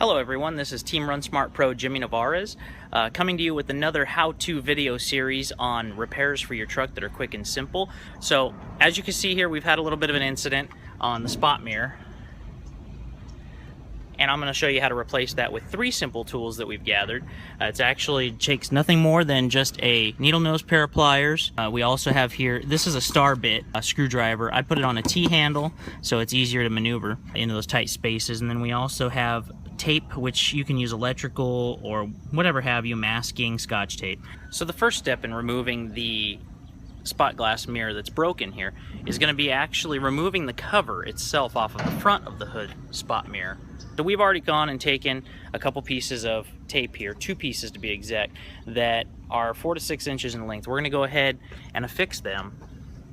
Hello everyone, this is Team Run Smart Pro Jimmy Nevarez, coming to you with another how-to video series on repairs for your truck that are quick and simple. So as you can see here, we've had a little bit of an incident on the spot mirror, and I'm going to show you how to replace that with three simple tools that we've gathered. It actually takes nothing more than just a needle nose pair of pliers. We also have here, this is a star bit, a screwdriver. I put it on a T-handle so it's easier to maneuver into those tight spaces. And then we also have tape, which you can use electrical or whatever have you, masking, scotch tape. So the first step in removing the spot glass mirror that's broken here is going to be actually removing the cover itself off of the front of the hood spot mirror. So we've already gone and taken a couple pieces of tape here, 2 pieces to be exact, that are 4 to 6 inches in length. We're going to go ahead and affix them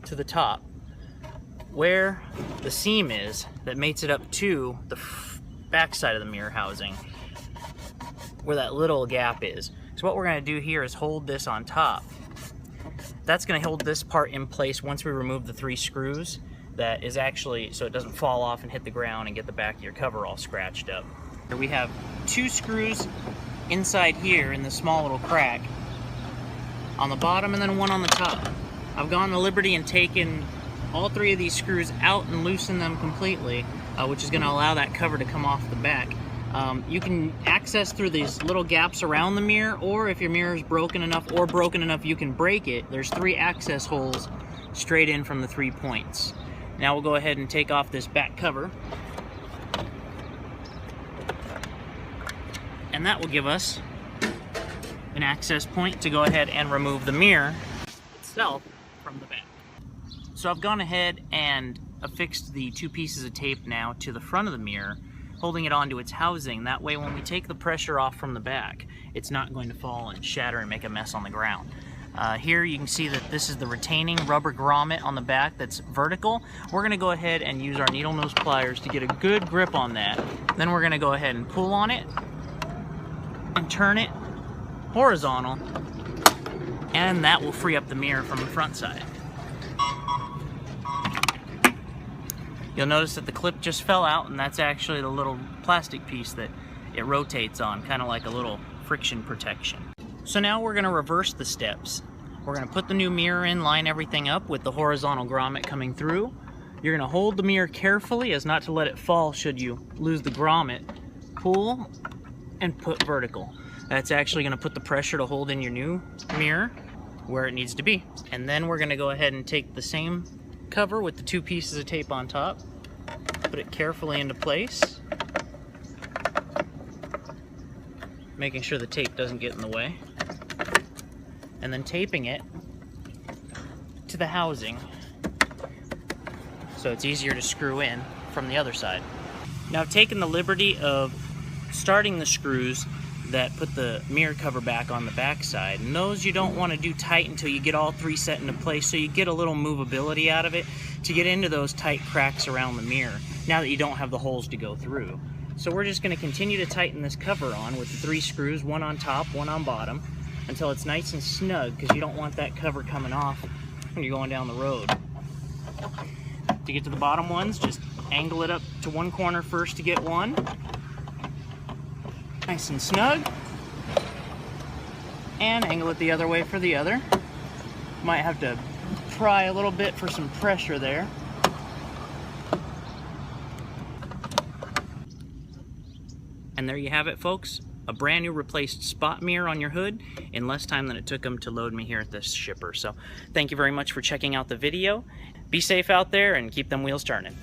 to the top where the seam is that mates it up to the back side of the mirror housing, where that little gap is. So what we're going to do here is hold this on top. That's going to hold this part in place once we remove the 3 screws. That is actually so it doesn't fall off and hit the ground and get the back of your cover all scratched up. Here we have 2 screws inside here in the small little crack on the bottom, and then 1 on the top. I've gone to liberty and taken all 3 of these screws out and loosened them completely, which is going to allow that cover to come off the back. You can access through these little gaps around the mirror, or if your mirror is broken enough you can break it. There's 3 access holes straight in from the 3 points. Now we'll go ahead and take off this back cover, and that will give us an access point to go ahead and remove the mirror itself from the back. So I've gone ahead and affixed the 2 pieces of tape now to the front of the mirror, holding it onto its housing. That way when we take the pressure off from the back, it's not going to fall and shatter and make a mess on the ground. Here you can see that this is the retaining rubber grommet on the back that's vertical. We're going to go ahead and use our needle nose pliers to get a good grip on that. Then we're going to go ahead and pull on it and turn it horizontal, and that will free up the mirror from the front side. You'll notice that the clip just fell out, and that's actually the little plastic piece that it rotates on, kind of like a little friction protection. So now we're going to reverse the steps. We're going to put the new mirror in, line everything up with the horizontal grommet coming through. You're going to hold the mirror carefully as not to let it fall should you lose the grommet. Pull and put vertical. That's actually going to put the pressure to hold in your new mirror where it needs to be. And then we're going to go ahead and take the same cover with the 2 pieces of tape on top, put it carefully into place, making sure the tape doesn't get in the way, and then taping it to the housing so it's easier to screw in from the other side. Now I've taken the liberty of starting the screws that put the mirror cover back on the back side, and those you don't want to do tight until you get all 3 set into place, so you get a little movability out of it to get into those tight cracks around the mirror now that you don't have the holes to go through. So we're just going to continue to tighten this cover on with the 3 screws, 1 on top, 1 on bottom, until it's nice and snug, because you don't want that cover coming off when you're going down the road. To get to the bottom ones, just angle it up to one corner first to get one. Nice and snug. And angle it the other way for the other. Might have to pry a little bit for some pressure there. And there you have it, folks. A brand new replaced spot mirror on your hood in less time than it took them to load me here at this shipper. So thank you very much for checking out the video. Be safe out there and keep them wheels turning.